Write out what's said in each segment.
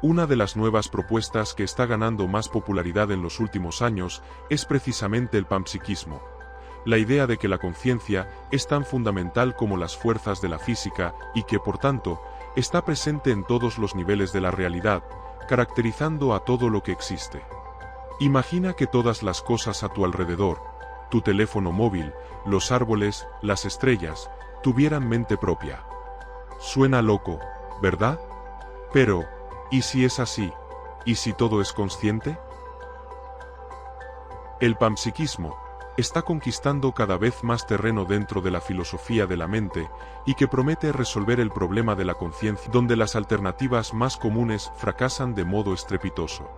Una de las nuevas propuestas que está ganando más popularidad en los últimos años es precisamente el panpsiquismo. La idea de que la conciencia es tan fundamental como las fuerzas de la física y que, por tanto, está presente en todos los niveles de la realidad, caracterizando a todo lo que existe. Imagina que todas las cosas a tu alrededor, tu teléfono móvil, los árboles, las estrellas, tuvieran mente propia. Suena loco, ¿verdad? Pero, ¿y si es así? ¿Y si todo es consciente? El panpsiquismo está conquistando cada vez más terreno dentro de la filosofía de la mente y que promete resolver el problema de la conciencia, donde las alternativas más comunes fracasan de modo estrepitoso.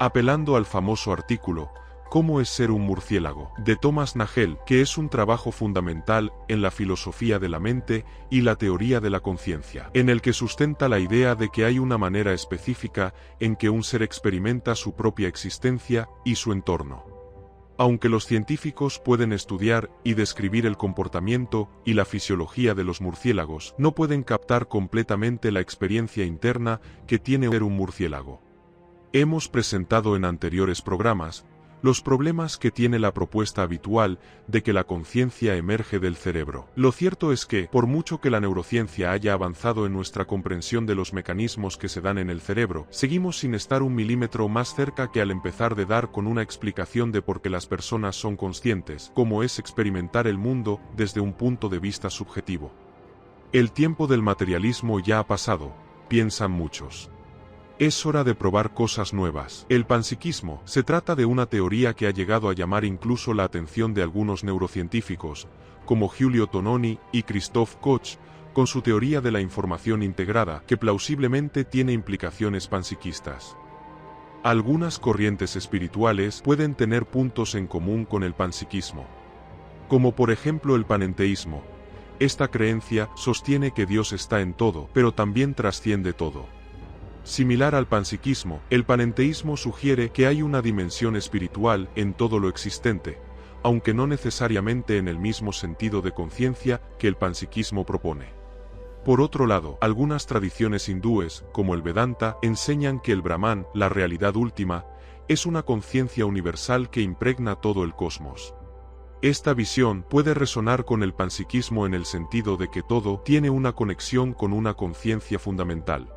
Apelando al famoso artículo ¿Cómo es ser un murciélago?, de Thomas Nagel, que es un trabajo fundamental en la filosofía de la mente y la teoría de la conciencia, en el que sustenta la idea de que hay una manera específica en que un ser experimenta su propia existencia y su entorno. Aunque los científicos pueden estudiar y describir el comportamiento y la fisiología de los murciélagos, no pueden captar completamente la experiencia interna que tiene ser un murciélago. Hemos presentado en anteriores programas los problemas que tiene la propuesta habitual de que la conciencia emerge del cerebro. Lo cierto es que, por mucho que la neurociencia haya avanzado en nuestra comprensión de los mecanismos que se dan en el cerebro, seguimos sin estar un milímetro más cerca que al empezar de dar con una explicación de por qué las personas son conscientes, como es experimentar el mundo desde un punto de vista subjetivo. El tiempo del materialismo ya ha pasado, piensan muchos. Es hora de probar cosas nuevas. El panpsiquismo se trata de una teoría que ha llegado a llamar incluso la atención de algunos neurocientíficos, como Giulio Tononi y Christoph Koch, con su teoría de la información integrada, que plausiblemente tiene implicaciones panpsiquistas. Algunas corrientes espirituales pueden tener puntos en común con el panpsiquismo, como por ejemplo el panenteísmo. Esta creencia sostiene que Dios está en todo, pero también trasciende todo. Similar al panpsiquismo, el panenteísmo sugiere que hay una dimensión espiritual en todo lo existente, aunque no necesariamente en el mismo sentido de conciencia que el panpsiquismo propone. Por otro lado, algunas tradiciones hindúes, como el Vedanta, enseñan que el Brahman, la realidad última, es una conciencia universal que impregna todo el cosmos. Esta visión puede resonar con el panpsiquismo en el sentido de que todo tiene una conexión con una conciencia fundamental.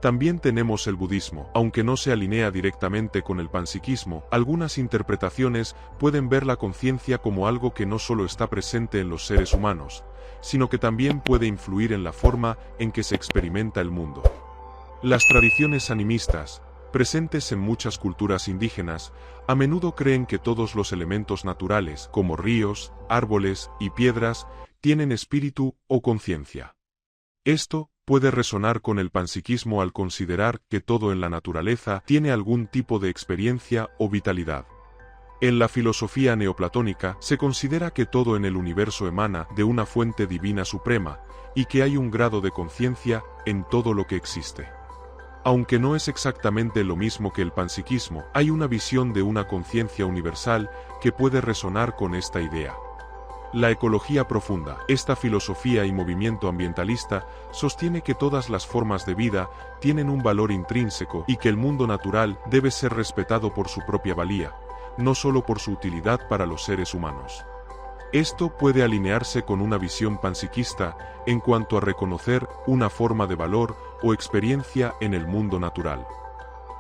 También tenemos el budismo, aunque no se alinea directamente con el panpsiquismo, algunas interpretaciones pueden ver la conciencia como algo que no solo está presente en los seres humanos, sino que también puede influir en la forma en que se experimenta el mundo. Las tradiciones animistas, presentes en muchas culturas indígenas, a menudo creen que todos los elementos naturales, como ríos, árboles y piedras, tienen espíritu o conciencia. Esto puede resonar con el panpsiquismo al considerar que todo en la naturaleza tiene algún tipo de experiencia o vitalidad. En la filosofía neoplatónica se considera que todo en el universo emana de una fuente divina suprema, y que hay un grado de conciencia en todo lo que existe. Aunque no es exactamente lo mismo que el panpsiquismo, hay una visión de una conciencia universal que puede resonar con esta idea. La ecología profunda, esta filosofía y movimiento ambientalista, sostiene que todas las formas de vida tienen un valor intrínseco y que el mundo natural debe ser respetado por su propia valía, no solo por su utilidad para los seres humanos. Esto puede alinearse con una visión panpsiquista en cuanto a reconocer una forma de valor o experiencia en el mundo natural.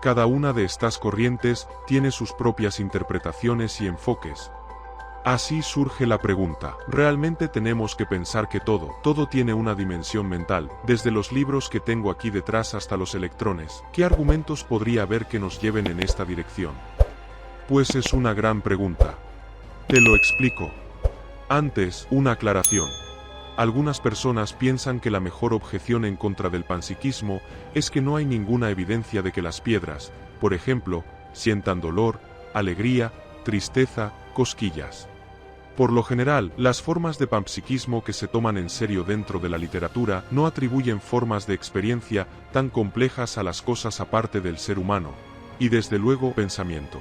Cada una de estas corrientes tiene sus propias interpretaciones y enfoques. Así surge la pregunta, ¿realmente tenemos que pensar que todo tiene una dimensión mental, desde los libros que tengo aquí detrás hasta los electrones? ¿Qué argumentos podría haber que nos lleven en esta dirección? Pues es una gran pregunta. Te lo explico. Antes, una aclaración. Algunas personas piensan que la mejor objeción en contra del panpsiquismo es que no hay ninguna evidencia de que las piedras, por ejemplo, sientan dolor, alegría, tristeza, cosquillas. Por lo general, las formas de panpsiquismo que se toman en serio dentro de la literatura no atribuyen formas de experiencia tan complejas a las cosas aparte del ser humano, y desde luego pensamiento.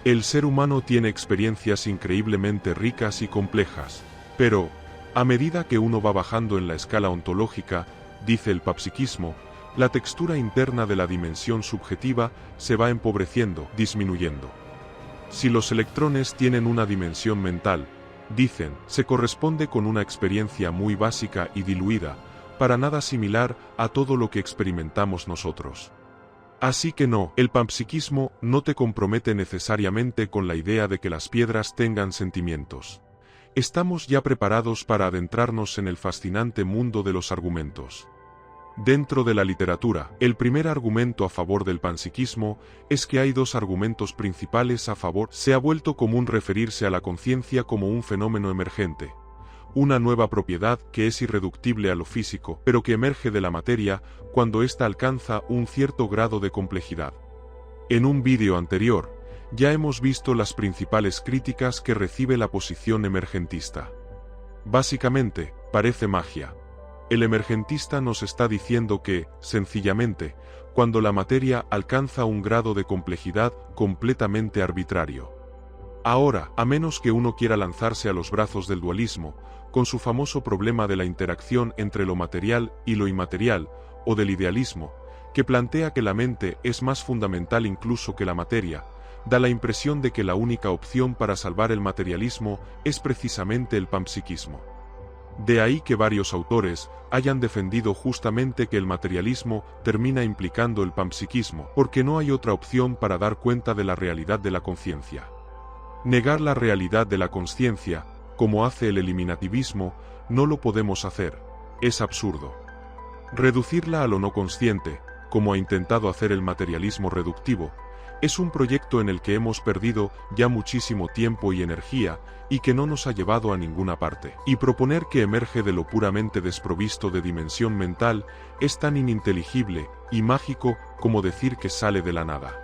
El ser humano tiene experiencias increíblemente ricas y complejas, pero, a medida que uno va bajando en la escala ontológica, dice el panpsiquismo, la textura interna de la dimensión subjetiva se va empobreciendo, disminuyendo. Si los electrones tienen una dimensión mental, dicen, se corresponde con una experiencia muy básica y diluida, para nada similar a todo lo que experimentamos nosotros. Así que no, el panpsiquismo no te compromete necesariamente con la idea de que las piedras tengan sentimientos. Estamos ya preparados para adentrarnos en el fascinante mundo de los argumentos. Dentro de la literatura, el primer argumento a favor del panpsiquismo es que hay dos argumentos principales a favor. Se ha vuelto común referirse a la conciencia como un fenómeno emergente, una nueva propiedad que es irreductible a lo físico, pero que emerge de la materia cuando ésta alcanza un cierto grado de complejidad. En un vídeo anterior, ya hemos visto las principales críticas que recibe la posición emergentista. Básicamente, parece magia. El emergentista nos está diciendo que, sencillamente, cuando la materia alcanza un grado de complejidad completamente arbitrario. Ahora, a menos que uno quiera lanzarse a los brazos del dualismo, con su famoso problema de la interacción entre lo material y lo inmaterial, o del idealismo, que plantea que la mente es más fundamental incluso que la materia, da la impresión de que la única opción para salvar el materialismo es precisamente el panpsiquismo. De ahí que varios autores hayan defendido justamente que el materialismo termina implicando el panpsiquismo, porque no hay otra opción para dar cuenta de la realidad de la conciencia. Negar la realidad de la consciencia, como hace el eliminativismo, no lo podemos hacer, es absurdo. Reducirla a lo no consciente, como ha intentado hacer el materialismo reductivo, es un proyecto en el que hemos perdido ya muchísimo tiempo y energía, y que no nos ha llevado a ninguna parte. Y proponer que emerge de lo puramente desprovisto de dimensión mental es tan ininteligible y mágico como decir que sale de la nada.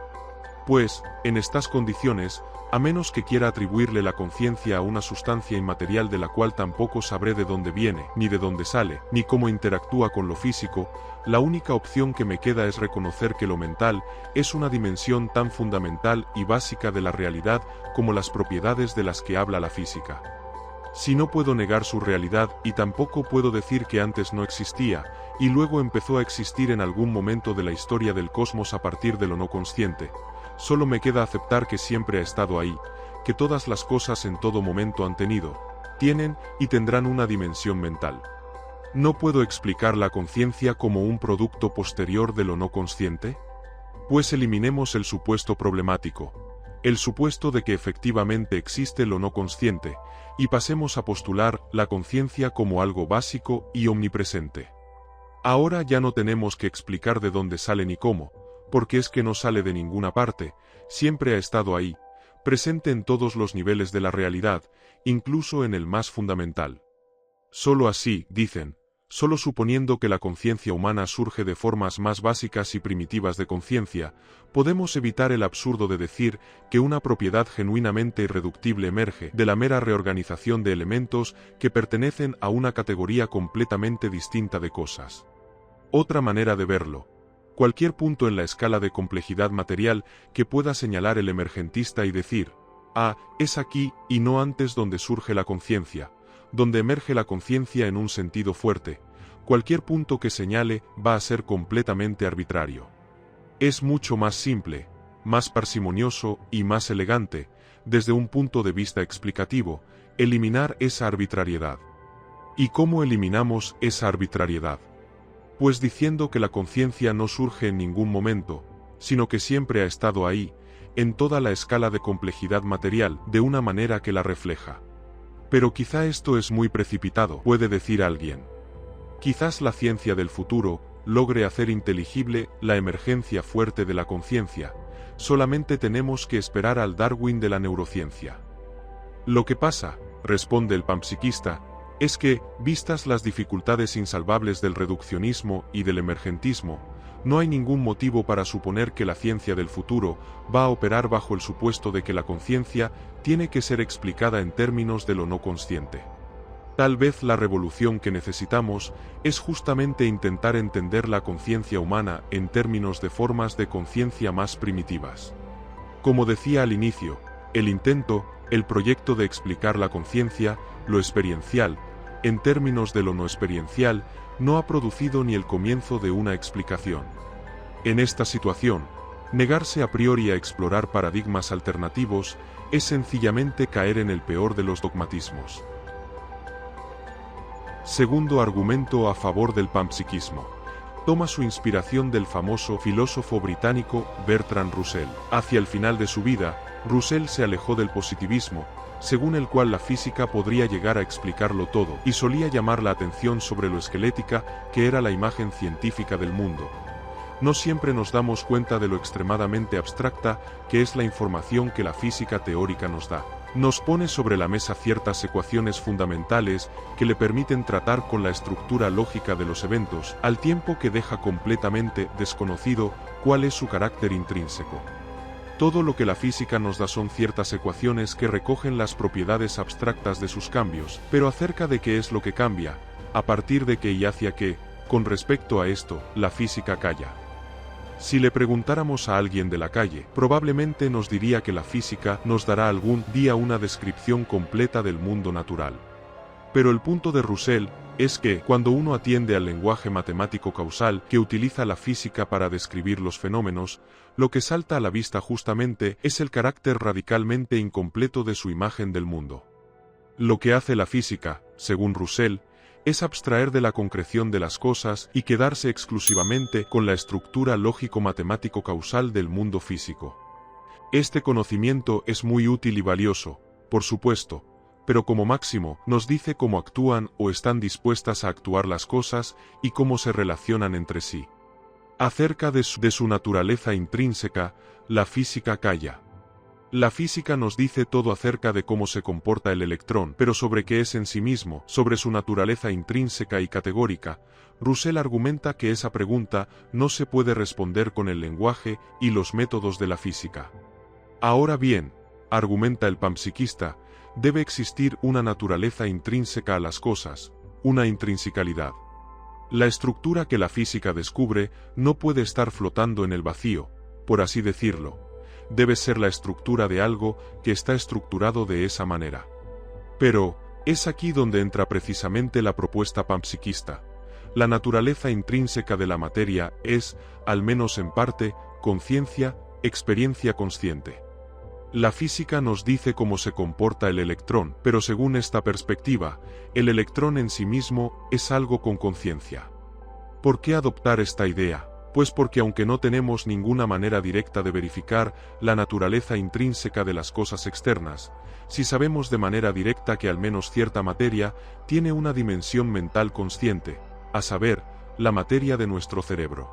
Pues, en estas condiciones, a menos que quiera atribuirle la conciencia a una sustancia inmaterial de la cual tampoco sabré de dónde viene, ni de dónde sale, ni cómo interactúa con lo físico, la única opción que me queda es reconocer que lo mental es una dimensión tan fundamental y básica de la realidad como las propiedades de las que habla la física. Si no puedo negar su realidad y tampoco puedo decir que antes no existía, y luego empezó a existir en algún momento de la historia del cosmos a partir de lo no consciente, solo me queda aceptar que siempre ha estado ahí, que todas las cosas en todo momento han tenido, tienen y tendrán una dimensión mental. ¿No puedo explicar la conciencia como un producto posterior de lo no consciente? Pues eliminemos el supuesto problemático, el supuesto de que efectivamente existe lo no consciente, y pasemos a postular la conciencia como algo básico y omnipresente. Ahora ya no tenemos que explicar de dónde sale ni cómo, porque es que no sale de ninguna parte, siempre ha estado ahí, presente en todos los niveles de la realidad, incluso en el más fundamental. Solo así, dicen, solo suponiendo que la conciencia humana surge de formas más básicas y primitivas de conciencia, podemos evitar el absurdo de decir que una propiedad genuinamente irreductible emerge de la mera reorganización de elementos que pertenecen a una categoría completamente distinta de cosas. Otra manera de verlo. Cualquier punto en la escala de complejidad material que pueda señalar el emergentista y decir, es aquí y no antes donde surge la conciencia, donde emerge la conciencia en un sentido fuerte, cualquier punto que señale va a ser completamente arbitrario. Es mucho más simple, más parsimonioso y más elegante, desde un punto de vista explicativo, eliminar esa arbitrariedad. ¿Y cómo eliminamos esa arbitrariedad? Pues diciendo que la conciencia no surge en ningún momento, sino que siempre ha estado ahí, en toda la escala de complejidad material, de una manera que la refleja. Pero quizá esto es muy precipitado, puede decir alguien. Quizás la ciencia del futuro logre hacer inteligible la emergencia fuerte de la conciencia, solamente tenemos que esperar al Darwin de la neurociencia. Lo que pasa, responde el panpsiquista, es que, vistas las dificultades insalvables del reduccionismo y del emergentismo, no hay ningún motivo para suponer que la ciencia del futuro va a operar bajo el supuesto de que la conciencia tiene que ser explicada en términos de lo no consciente. Tal vez la revolución que necesitamos es justamente intentar entender la conciencia humana en términos de formas de conciencia más primitivas. Como decía al inicio, el intento, el proyecto de explicar la conciencia, lo experiencial, en términos de lo no experiencial, no ha producido ni el comienzo de una explicación. En esta situación, negarse a priori a explorar paradigmas alternativos es sencillamente caer en el peor de los dogmatismos. Segundo argumento a favor del panpsiquismo. Toma su inspiración del famoso filósofo británico Bertrand Russell. Hacia el final de su vida, Russell se alejó del positivismo, según el cual la física podría llegar a explicarlo todo, y solía llamar la atención sobre lo esquelética que era la imagen científica del mundo. No siempre nos damos cuenta de lo extremadamente abstracta que es la información que la física teórica nos da. Nos pone sobre la mesa ciertas ecuaciones fundamentales que le permiten tratar con la estructura lógica de los eventos, al tiempo que deja completamente desconocido cuál es su carácter intrínseco. Todo lo que la física nos da son ciertas ecuaciones que recogen las propiedades abstractas de sus cambios, pero acerca de qué es lo que cambia, a partir de qué y hacia qué, con respecto a esto, la física calla. Si le preguntáramos a alguien de la calle, probablemente nos diría que la física nos dará algún día una descripción completa del mundo natural. Pero el punto de Russell es que, cuando uno atiende al lenguaje matemático causal que utiliza la física para describir los fenómenos, lo que salta a la vista justamente es el carácter radicalmente incompleto de su imagen del mundo. Lo que hace la física, según Russell, es abstraer de la concreción de las cosas y quedarse exclusivamente con la estructura lógico-matemático-causal del mundo físico. Este conocimiento es muy útil y valioso, por supuesto, pero como máximo nos dice cómo actúan o están dispuestas a actuar las cosas y cómo se relacionan entre sí. Acerca de su naturaleza intrínseca, la física calla. La física nos dice todo acerca de cómo se comporta el electrón, pero sobre qué es en sí mismo, sobre su naturaleza intrínseca y categórica, Russell argumenta que esa pregunta no se puede responder con el lenguaje y los métodos de la física. Ahora bien, argumenta el panpsiquista, debe existir una naturaleza intrínseca a las cosas, una intrinsicalidad. La estructura que la física descubre no puede estar flotando en el vacío, por así decirlo. Debe ser la estructura de algo que está estructurado de esa manera. Pero, es aquí donde entra precisamente la propuesta panpsiquista. La naturaleza intrínseca de la materia es, al menos en parte, conciencia, experiencia consciente. La física nos dice cómo se comporta el electrón, pero según esta perspectiva, el electrón en sí mismo es algo con conciencia. ¿Por qué adoptar esta idea? Pues porque aunque no tenemos ninguna manera directa de verificar la naturaleza intrínseca de las cosas externas, sí sabemos de manera directa que al menos cierta materia tiene una dimensión mental consciente, a saber, la materia de nuestro cerebro.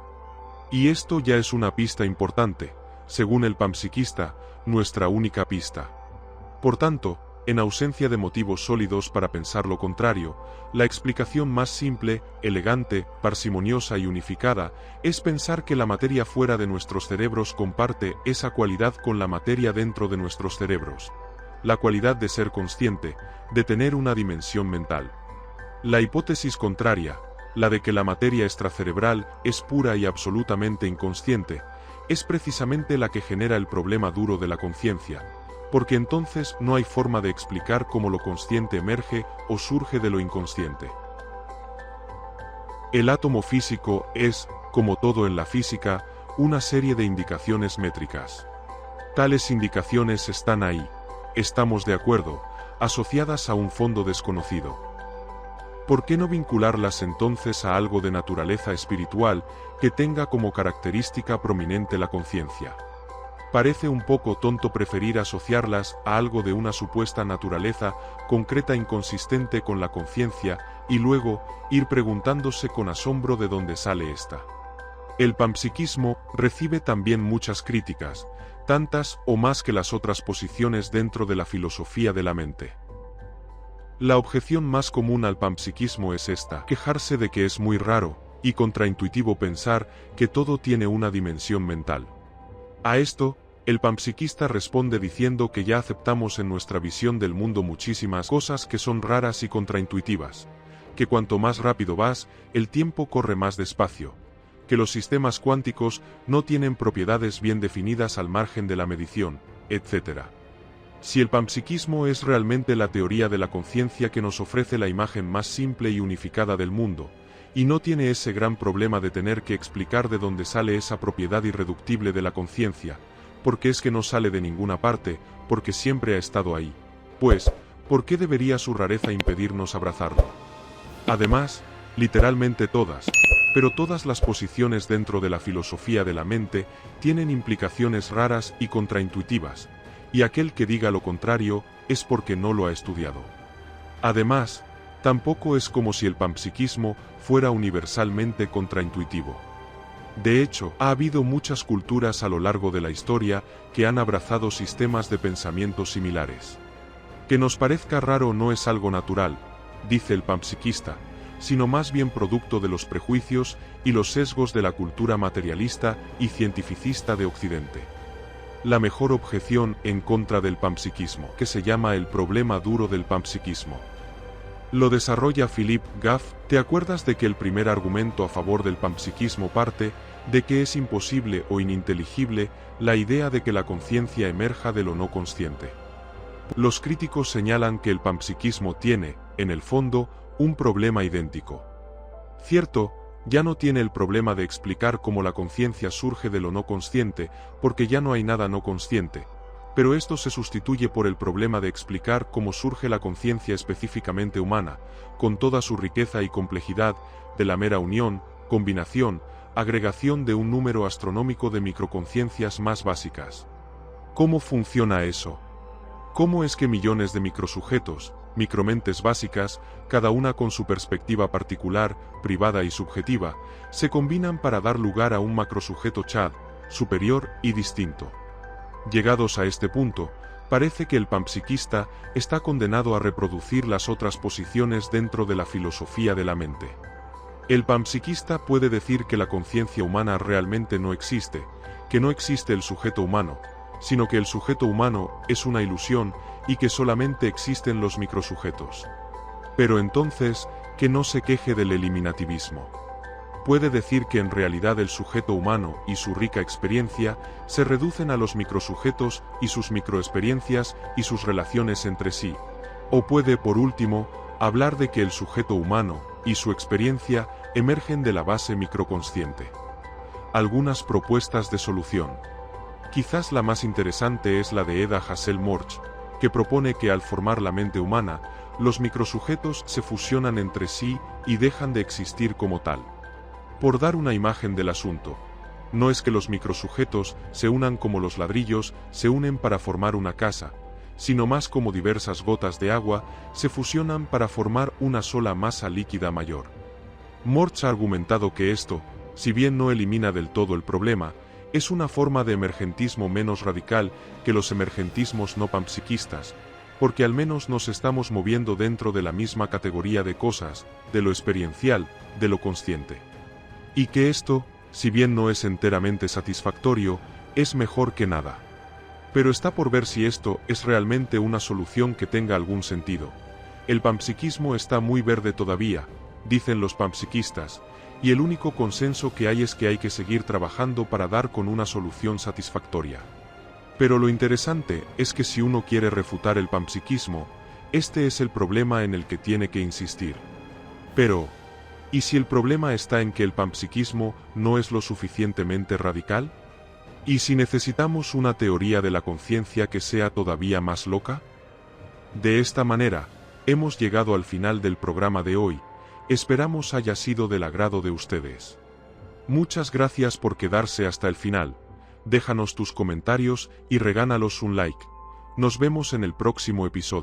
Y esto ya es una pista importante, según el panpsiquista, nuestra única pista. Por tanto, en ausencia de motivos sólidos para pensar lo contrario, la explicación más simple, elegante, parsimoniosa y unificada es pensar que la materia fuera de nuestros cerebros comparte esa cualidad con la materia dentro de nuestros cerebros, la cualidad de ser consciente, de tener una dimensión mental. La hipótesis contraria, la de que la materia extracerebral es pura y absolutamente inconsciente, es precisamente la que genera el problema duro de la conciencia, porque entonces no hay forma de explicar cómo lo consciente emerge o surge de lo inconsciente. El átomo físico es, como todo en la física, una serie de indicaciones métricas. Tales indicaciones están ahí, estamos de acuerdo, asociadas a un fondo desconocido. ¿Por qué no vincularlas entonces a algo de naturaleza espiritual que tenga como característica prominente la conciencia? Parece un poco tonto preferir asociarlas a algo de una supuesta naturaleza concreta inconsistente con la conciencia y luego ir preguntándose con asombro de dónde sale esta. El panpsiquismo recibe también muchas críticas, tantas o más que las otras posiciones dentro de la filosofía de la mente. La objeción más común al panpsiquismo es esta: quejarse de que es muy raro y contraintuitivo pensar que todo tiene una dimensión mental. A esto, el panpsiquista responde diciendo que ya aceptamos en nuestra visión del mundo muchísimas cosas que son raras y contraintuitivas, que cuanto más rápido vas, el tiempo corre más despacio, que los sistemas cuánticos no tienen propiedades bien definidas al margen de la medición, etc. Si el panpsiquismo es realmente la teoría de la conciencia que nos ofrece la imagen más simple y unificada del mundo, y no tiene ese gran problema de tener que explicar de dónde sale esa propiedad irreductible de la conciencia, porque es que no sale de ninguna parte, porque siempre ha estado ahí, pues, ¿por qué debería su rareza impedirnos abrazarlo? Además, literalmente todas, pero todas las posiciones dentro de la filosofía de la mente tienen implicaciones raras y contraintuitivas, y aquel que diga lo contrario es porque no lo ha estudiado. Además, tampoco es como si el panpsiquismo fuera universalmente contraintuitivo. De hecho, ha habido muchas culturas a lo largo de la historia que han abrazado sistemas de pensamiento similares. Que nos parezca raro no es algo natural, dice el panpsiquista, sino más bien producto de los prejuicios y los sesgos de la cultura materialista y cientificista de Occidente. La mejor objeción en contra del panpsiquismo, que se llama el problema duro del panpsiquismo. Lo desarrolla Philip Goff. ¿Te acuerdas de que el primer argumento a favor del panpsiquismo parte de que es imposible o ininteligible la idea de que la conciencia emerja de lo no consciente? Los críticos señalan que el panpsiquismo tiene, en el fondo, un problema idéntico. Cierto, ya no tiene el problema de explicar cómo la conciencia surge de lo no consciente, porque ya no hay nada no consciente, pero esto se sustituye por el problema de explicar cómo surge la conciencia específicamente humana, con toda su riqueza y complejidad, de la mera unión, combinación, agregación de un número astronómico de microconciencias más básicas. ¿Cómo funciona eso? ¿Cómo es que millones de microsujetos, micromentes básicas, cada una con su perspectiva particular, privada y subjetiva, se combinan para dar lugar a un macrosujeto Chad, superior y distinto? Llegados a este punto, parece que el panpsiquista está condenado a reproducir las otras posiciones dentro de la filosofía de la mente. El panpsiquista puede decir que la conciencia humana realmente no existe, que no existe el sujeto humano, sino que el sujeto humano es una ilusión y que solamente existen los microsujetos. Pero entonces, que no se queje del eliminativismo. Puede decir que en realidad el sujeto humano y su rica experiencia se reducen a los microsujetos y sus microexperiencias y sus relaciones entre sí. O puede, por último, hablar de que el sujeto humano y su experiencia emergen de la base microconsciente. Algunas propuestas de solución. Quizás la más interesante es la de Eda Hassel-Morch, que propone que al formar la mente humana, los microsujetos se fusionan entre sí y dejan de existir como tal. Por dar una imagen del asunto, no es que los microsujetos se unan como los ladrillos se unen para formar una casa, sino más como diversas gotas de agua se fusionan para formar una sola masa líquida mayor. Morch ha argumentado que esto, si bien no elimina del todo el problema, es una forma de emergentismo menos radical que los emergentismos no panpsiquistas, porque al menos nos estamos moviendo dentro de la misma categoría de cosas, de lo experiencial, de lo consciente. Y que esto, si bien no es enteramente satisfactorio, es mejor que nada. Pero está por ver si esto es realmente una solución que tenga algún sentido. El panpsiquismo está muy verde todavía, dicen los panpsiquistas, y el único consenso que hay es que hay que seguir trabajando para dar con una solución satisfactoria. Pero lo interesante es que si uno quiere refutar el panpsiquismo, este es el problema en el que tiene que insistir. Pero, ¿y si el problema está en que el panpsiquismo no es lo suficientemente radical? ¿Y si necesitamos una teoría de la conciencia que sea todavía más loca? De esta manera, hemos llegado al final del programa de hoy. Esperamos haya sido del agrado de ustedes. Muchas gracias por quedarse hasta el final. Déjanos tus comentarios y regálanos un like. Nos vemos en el próximo episodio.